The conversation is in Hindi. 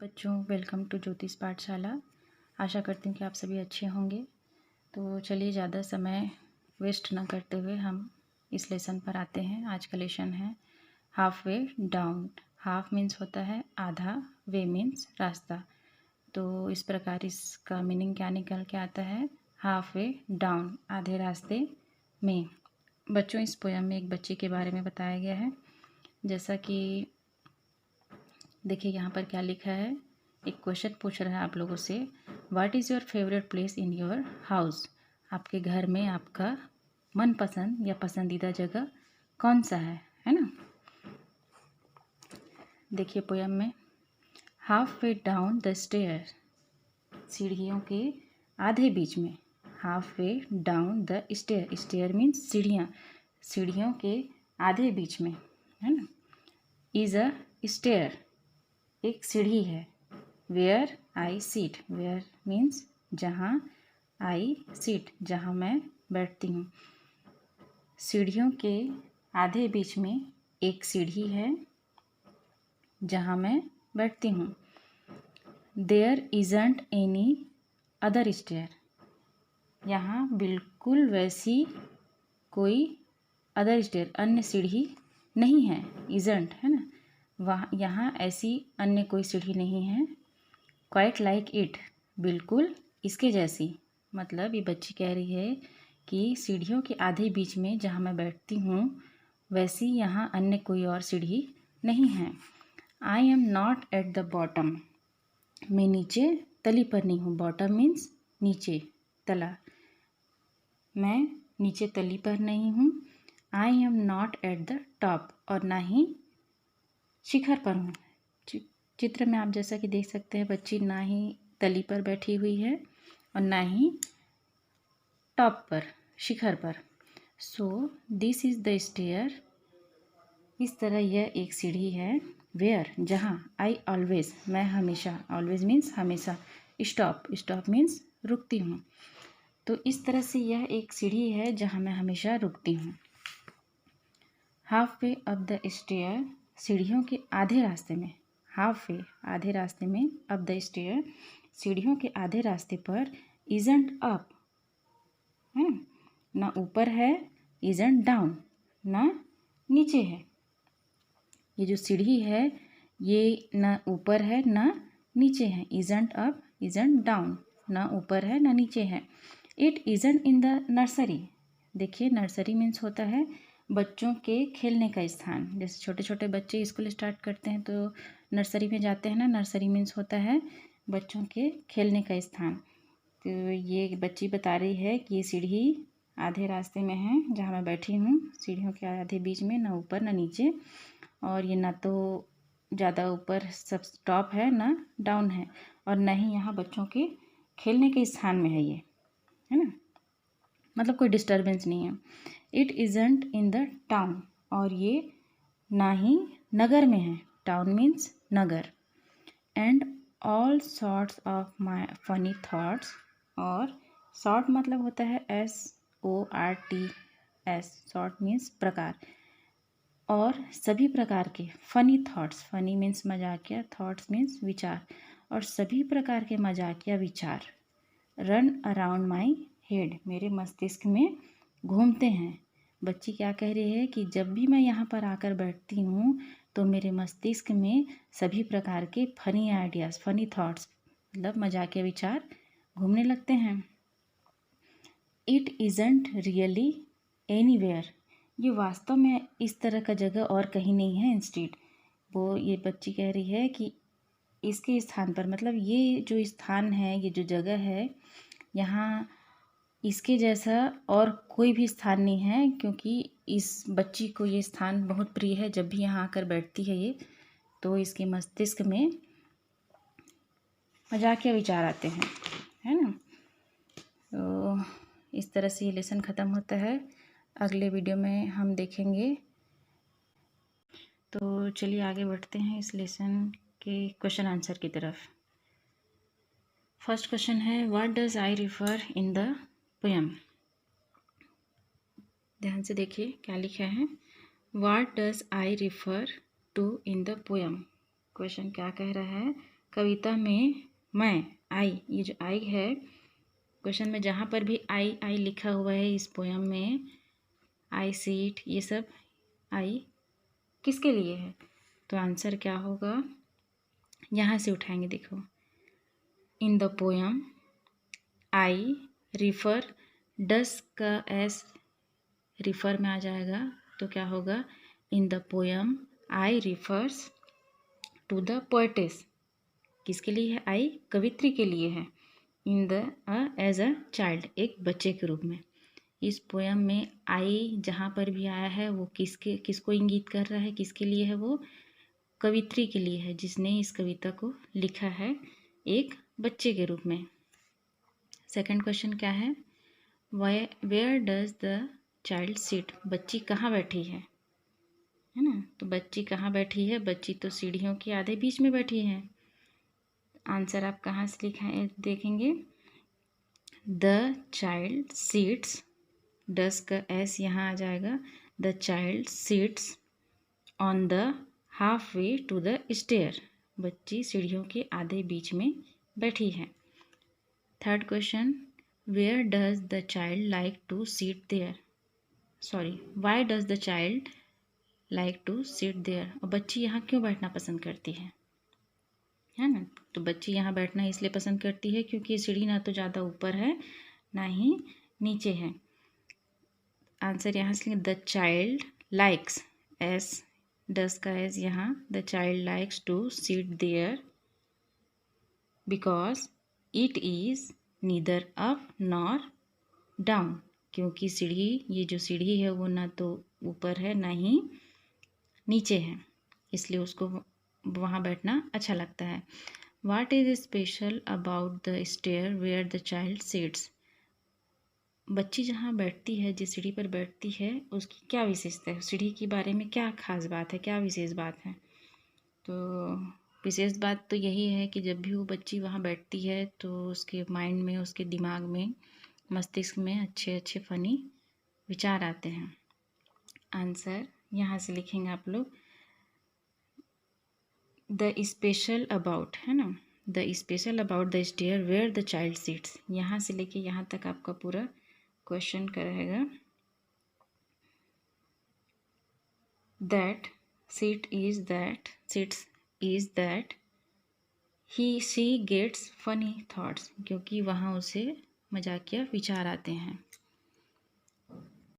बच्चों, वेलकम टू ज्योतिष पाठशाला। आशा करती हूँ कि आप सभी अच्छे होंगे। तो चलिए ज़्यादा समय वेस्ट ना करते हुए हम इस लेसन पर आते हैं। आज का लेसन है half way down. Half means होता है आधा, वे मीन्स रास्ता। तो इस प्रकार इसका मीनिंग क्या निकल के आता है, हाफ वे डाउन, आधे रास्ते में। बच्चों, इस पोयम में एक बच्ची के बारे में बताया गया है। जैसा कि देखिए यहाँ पर क्या लिखा है। एक क्वेश्चन पूछ रहा है आप लोगों से, what is your favourite place in your house. आपके घर में आपका मनपसंद या पसंदीदा जगह कौन सा है ना। देखिए पोयम में, half way down the stair, सीढ़ियों के आधे बीच में। Half way down the stair, stair means सीढ़ियाँ, सीढ़ियों के आधे बीच में, है ना। इज़ अ स्टेयर, एक सीढ़ी है। Where I sit, where means जहाँ, आई सीट जहाँ मैं बैठती हूँ। सीढ़ियों के आधे बीच में एक सीढ़ी है जहाँ मैं बैठती हूँ। There isn't any other stair, यहाँ बिल्कुल वैसी कोई अदर स्टेयर, अन्य सीढ़ी नहीं है। इजंट है ना, वहाँ यहाँ ऐसी अन्य कोई सीढ़ी नहीं है। क्वाइट लाइक इट, बिल्कुल इसके जैसी। मतलब ये बच्ची कह रही है कि सीढ़ियों के आधे बीच में जहाँ मैं बैठती हूँ वैसी यहाँ अन्य कोई और सीढ़ी नहीं है। I am not at the bottom, मैं नीचे तली पर नहीं हूँ। बॉटम मीन्स नीचे, तला। मैं नीचे तली पर नहीं हूँ। I am not at the top, और ना ही शिखर पर हूँ। चित्र में आप जैसा कि देख सकते हैं, बच्ची ना ही तली पर बैठी हुई है और ना ही टॉप पर, शिखर पर। So this is the stair, इस तरह यह एक सीढ़ी है। वेयर, जहाँ, आई ऑलवेज, मैं हमेशा, ऑलवेज मीन्स हमेशा। स्टॉप, स्टॉप मीन्स रुकती हूँ। तो इस तरह से यह एक सीढ़ी है जहाँ मैं हमेशा रुकती हूँ। Half way up the stair, सीढ़ियों के आधे रास्ते में। हाफ वे, आधे रास्ते में, अप द स्टेयर, सीढ़ियों के आधे रास्ते पर। इजंट अप, है ना ऊपर है। इजंट डाउन, ना नीचे है। ये जो सीढ़ी है ये ना ऊपर है ना नीचे है। इजंट अप, इजंट डाउन, ना ऊपर है ना नीचे है। It isn't in the nursery, देखिए नर्सरी मीन्स होता है बच्चों के खेलने का स्थान। जैसे छोटे छोटे बच्चे स्कूल स्टार्ट करते हैं तो नर्सरी में जाते हैं ना, नर्सरी मीन्स होता है बच्चों के खेलने का स्थान। तो ये बच्ची बता रही है कि ये सीढ़ी आधे रास्ते में है जहाँ मैं बैठी हूँ, सीढ़ियों के आधे बीच में, ना ऊपर ना नीचे, और ये ना तो ज़्यादा ऊपर सब टॉप है ना डाउन है, और ना ही यहाँ बच्चों के खेलने के स्थान में है ये, है ना। मतलब कोई डिस्टर्बेंस नहीं है। It isn't in the town, और ये ना ही नगर में है। टाउन मीन्स नगर। And all sorts of my funny thoughts, और सॉर्ट मतलब होता है SORTS, सॉर्ट मीन्स प्रकार, और सभी प्रकार के फनी थॉट्स, फनी मीन्स मजाकिया, थॉट्स मीन्स विचार, और सभी प्रकार के मजाकिया विचार रन अराउंड माई हेड, मेरे मस्तिष्क में घूमते हैं। बच्ची क्या कह रही है कि जब भी मैं यहाँ पर आकर बैठती हूँ तो मेरे मस्तिष्क में सभी प्रकार के फनी आइडियाज़, फनी थॉट्स मतलब मजाकिया विचार घूमने लगते हैं। इट इज़ंट रियली एनीवेयर, ये वास्तव में इस तरह का जगह और कहीं नहीं है। इंस्टीड, वो ये बच्ची कह रही है कि इसके स्थान पर, मतलब ये जो स्थान है, ये जो जगह है, यहाँ इसके जैसा और कोई भी स्थान नहीं है, क्योंकि इस बच्ची को ये स्थान बहुत प्रिय है। जब भी यहाँ आकर बैठती है ये, तो इसके मस्तिष्क में मजाकिया विचार आते हैं, है ना। तो इस तरह से ये लेसन ख़त्म होता है। अगले वीडियो में हम देखेंगे। तो चलिए आगे बढ़ते हैं इस लेसन के क्वेश्चन आंसर की तरफ। फर्स्ट क्वेश्चन है, what does I refer in the poem. ध्यान से देखिए क्या लिखा है। What does I refer to in the poem, question क्या कह रहा है, कविता में मैं, आई, ये जो आई है क्वेश्चन में जहाँ पर भी आई आई लिखा हुआ है इस पोयम में, आई सीट, ये सब आई किसके लिए है? तो आंसर क्या होगा, यहाँ से उठाएंगे, देखो, in the poem I refer, does का एस रिफर में आ जाएगा, तो क्या होगा, in the poem I refers to the poetess, किसके लिए है आई, कवित्री के लिए है, in the age a child, एक बच्चे के रूप में। इस पोयम में आई जहाँ पर भी आया है वो किसको इंगित कर रहा है, किसके लिए है, वो कवित्री के लिए है जिसने इस कविता को लिखा है एक बच्चे के रूप में। सेकंड क्वेश्चन क्या है, where does the child sit, बच्ची कहाँ बैठी है ना, तो बच्ची कहाँ बैठी है, बच्ची तो सीढ़ियों के आधे बीच में बैठी है। आंसर आप कहाँ से लिखा है देखेंगे, द चाइल्ड सीट्स, डस का एस यहाँ आ जाएगा, the child sits on the half way to the stair, बच्ची सीढ़ियों के आधे बीच में बैठी है। Third question, where does the child like to sit there, sorry, why does the child like to sit there, और बच्ची यहाँ क्यों बैठना पसंद करती है ना, तो बच्ची यहाँ बैठना इसलिए पसंद करती है क्योंकि ये सीढ़ी ना तो ज़्यादा ऊपर है ना ही नीचे है। आंसर यहाँ से the child likes, S does का एस यहाँ, the child likes to sit there because it is neither up nor down, क्योंकि सीढ़ी, ये जो सीढ़ी है वो ना तो ऊपर है ना ही नीचे है, इसलिए उसको वहाँ बैठना अच्छा लगता है। What is special about the stair where the child sits, बच्ची जहाँ बैठती है, जिस सीढ़ी पर बैठती है उसकी क्या विशेषता है, सीढ़ी के बारे में क्या खास बात है, क्या विशेष बात है, तो विशेष बात तो यही है कि जब भी वो बच्ची वहाँ बैठती है तो उसके माइंड में, उसके दिमाग में, मस्तिष्क में अच्छे अच्छे फ़नी विचार आते हैं। आंसर यहाँ से लिखेंगे आप लोग, द स्पेशल अबाउट, है ना, the special about the stair where the child sits, यहाँ से लेके यहाँ तक आपका पूरा क्वेश्चन का रहेगा। That sit is that sits is that she gets funny thoughts, क्योंकि वहाँ उसे मजाकिया विचार आते हैं।